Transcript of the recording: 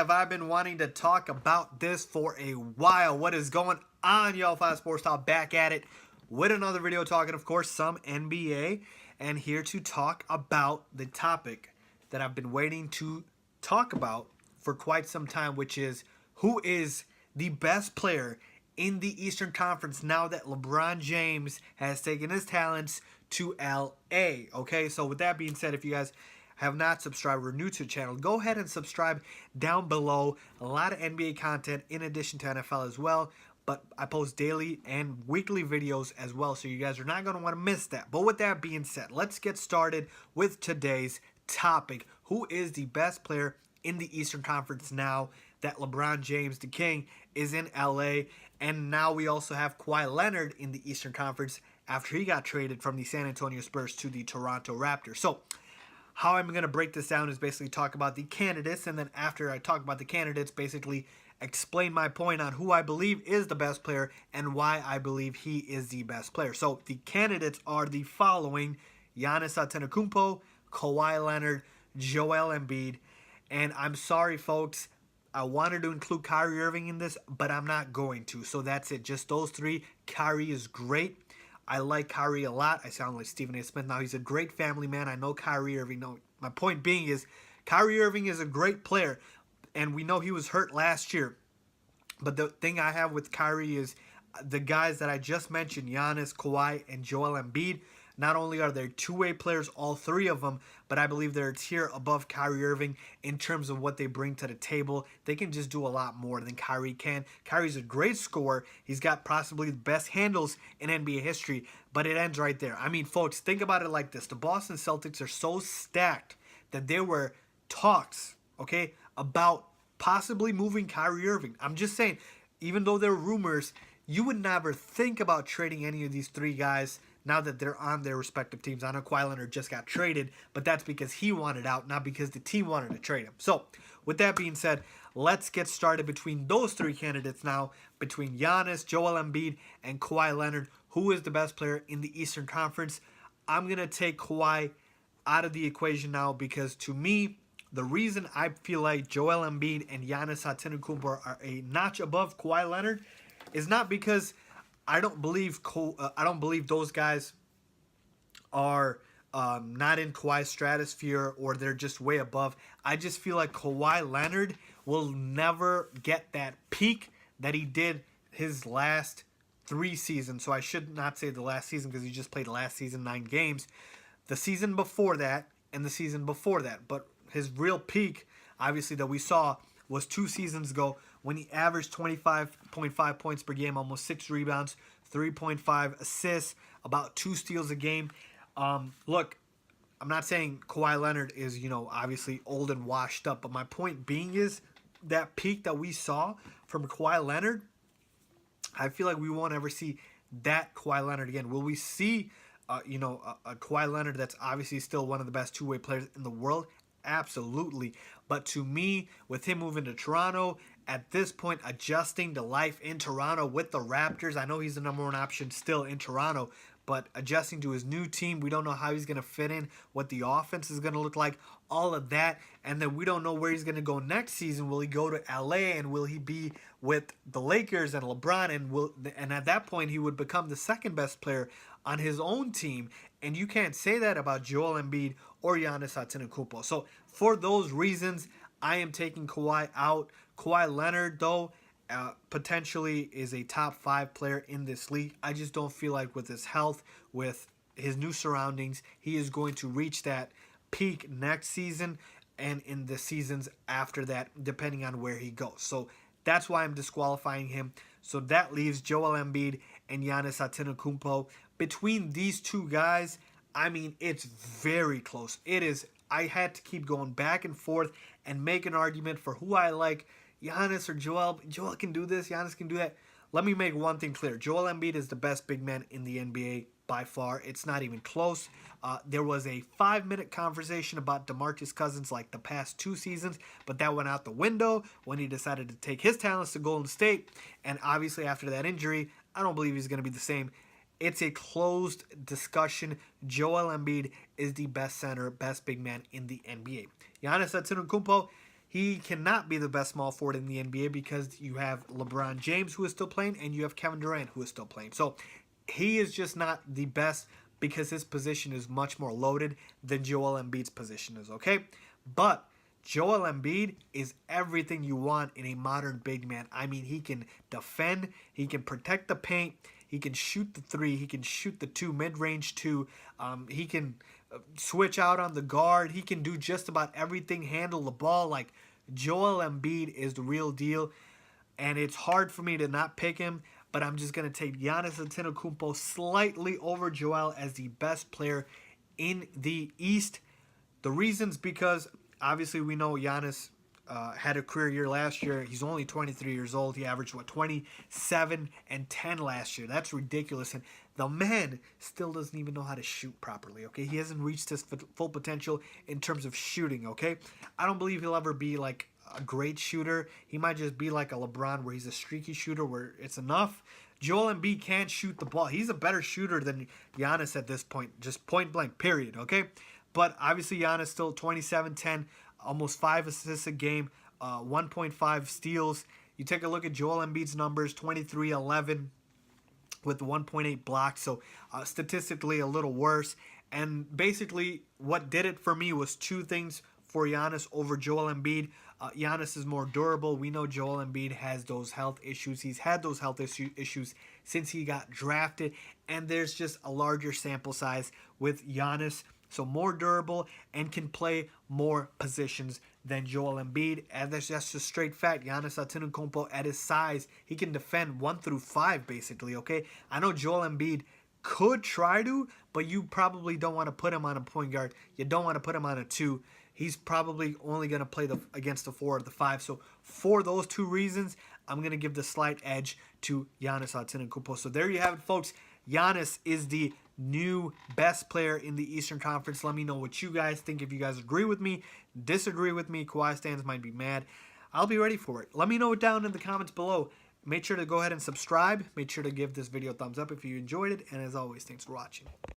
have I been wanting to talk about this for a while. What is going on, y'all? Five Sports Talk back at it with another video talking, of course, some NBA. And here to talk about the topic that I've been waiting to talk about for quite some time, which is who is the best player in the Eastern Conference now that LeBron James has taken his talents to LA. Okay, so with that being said, if you guys have not subscribed or new to the channel, go ahead and subscribe down below. A lot of NBA content in addition to NFL as well, but I post daily and weekly videos as well, so you guys are not going to want to miss that. But with that being said, let's get started with today's topic. Who is the best player in the Eastern Conference now that LeBron James, the King, is in LA? And now we also have Kawhi Leonard in the Eastern Conference after he got traded from the San Antonio Spurs to the Toronto Raptors. So how I'm going to break this down is basically talk about the candidates, and then after I talk about the candidates, basically explain my point on who I believe is the best player and why I believe he is the best player. So the candidates are the following: Giannis Antetokounmpo, Kawhi Leonard, Joel Embiid. And I'm sorry, folks, I wanted to include Kyrie Irving in this, but I'm not going to. So that's it. Just those three. Kyrie is great. I like Kyrie a lot. I sound like Stephen A. Smith now. He's a great family man. I know Kyrie Irving. No, my point being is Kyrie Irving is a great player, and we know he was hurt last year. But the thing I have with Kyrie is the guys that I just mentioned, Giannis, Kawhi, and Joel Embiid. Not only are they two-way players, all three of them, but I believe they're a tier above Kyrie Irving in terms of what they bring to the table. They can just do a lot more than Kyrie can. Kyrie's a great scorer. He's got possibly the best handles in NBA history, but it ends right there. I mean, folks, think about it like this. The Boston Celtics are so stacked that there were talks, okay, about possibly moving Kyrie Irving. I'm just saying, even though there are rumors, you would never think about trading any of these three guys now that they're on their respective teams. I know Kawhi Leonard just got traded, but that's because he wanted out, not because the team wanted to trade him. So, with that being said, let's get started between those three candidates now, between Giannis, Joel Embiid, and Kawhi Leonard. Who is the best player in the Eastern Conference? I'm going to take Kawhi out of the equation now because, to me, the reason I feel like Joel Embiid and Giannis Antetokounmpo are a notch above Kawhi Leonard is not because I don't believe those guys are not in Kawhi's stratosphere or they're just way above. I just feel like Kawhi Leonard will never get that peak that he did his last 3 seasons. So I should not say the last season because he just played last season 9 games. The season before that and the season before that. But his real peak, obviously, that we saw was 2 seasons ago when he averaged 25.5 points per game, almost 6 rebounds, 3.5 assists, about 2 steals a game. Look, I'm not saying Kawhi Leonard is, obviously old and washed up, but my point being is that peak that we saw from Kawhi Leonard, I feel like we won't ever see that Kawhi Leonard again. Will we see, a Kawhi Leonard that's obviously still one of the best two-way players in the world? Absolutely. But to me, with him moving to Toronto, at this point, adjusting to life in Toronto with the Raptors, I know he's the number 1 option still in Toronto, but adjusting to his new team, we don't know how he's going to fit in, what the offense is going to look like, all of that. And then we don't know where he's going to go next season. Will he go to LA, and will he be with the Lakers and LeBron? And at that point, he would become the second best player on his own team. And you can't say that about Joel Embiid or Giannis Antetokounmpo. So for those reasons, I am taking Kawhi out. Kawhi Leonard, though, potentially is a top 5 player in this league. I just don't feel like with his health, with his new surroundings, he is going to reach that peak next season and in the seasons after that, depending on where he goes. So that's why I'm disqualifying him. So that leaves Joel Embiid and Giannis Antetokounmpo. Between these two guys, I mean, it's very close. It is. I had to keep going back and forth and make an argument for who I like, Giannis or Joel. Joel can do this, Giannis can do that. Let me make one thing clear. Joel Embiid is the best big man in the NBA by far. It's not even close. There was a 5-minute conversation about DeMarcus Cousins like the past 2 seasons, but that went out the window when he decided to take his talents to Golden State. And obviously after that injury, I don't believe he's going to be the same. It's a closed discussion. Joel Embiid is the best center, best big man in the NBA. Giannis Antetokounmpo, he cannot be the best small forward in the NBA because you have LeBron James, who is still playing, and you have Kevin Durant, who is still playing. So he is just not the best because his position is much more loaded than Joel Embiid's position is, okay? But Joel Embiid is everything you want in a modern big man. I mean, he can defend, he can protect the paint, he can shoot the three, he can shoot the two, mid-range two, he can switch out on the guard, he can do just about everything, handle the ball. Like, Joel Embiid is the real deal, and it's hard for me to not pick him, but I'm just going to take Giannis Antetokounmpo slightly over Joel as the best player in the East. The reasons because obviously we know Giannis had a career year last year. He's only 23 years old. He averaged, 27 and 10 last year. That's ridiculous. And the man still doesn't even know how to shoot properly, okay? He hasn't reached his full potential in terms of shooting, okay? I don't believe he'll ever be like a great shooter. He might just be like a LeBron where he's a streaky shooter where it's enough. Joel Embiid can't shoot the ball. He's a better shooter than Giannis at this point, just point blank, period, okay? But obviously Giannis still 27-10, almost 5 assists a game, 1.5 steals. You take a look at Joel Embiid's numbers, 23-11 with 1.8 blocks, so statistically a little worse. And basically what did it for me was two things for Giannis over Joel Embiid. Giannis is more durable. We know Joel Embiid has those health issues. He's had those health issues since he got drafted, and there's just a larger sample size with Giannis. So more durable and can play more positions than Joel Embiid. And that's just a straight fact. Giannis Antetokounmpo, at his size, he can defend 1 through 5 basically, okay? I know Joel Embiid could try to, but you probably don't want to put him on a point guard. You don't want to put him on a 2. He's probably only going to play against the 4 or the 5. So for those two reasons, I'm going to give the slight edge to Giannis Antetokounmpo. So there you have it, folks. Giannis is the new best player in the Eastern Conference. Let me know what you guys think. If you guys agree with me, disagree with me, Kawhi stands might be mad. I'll be ready for it. Let me know it down in the comments below. Make sure to go ahead and subscribe. Make sure to give this video a thumbs up if you enjoyed it. And as always, thanks for watching.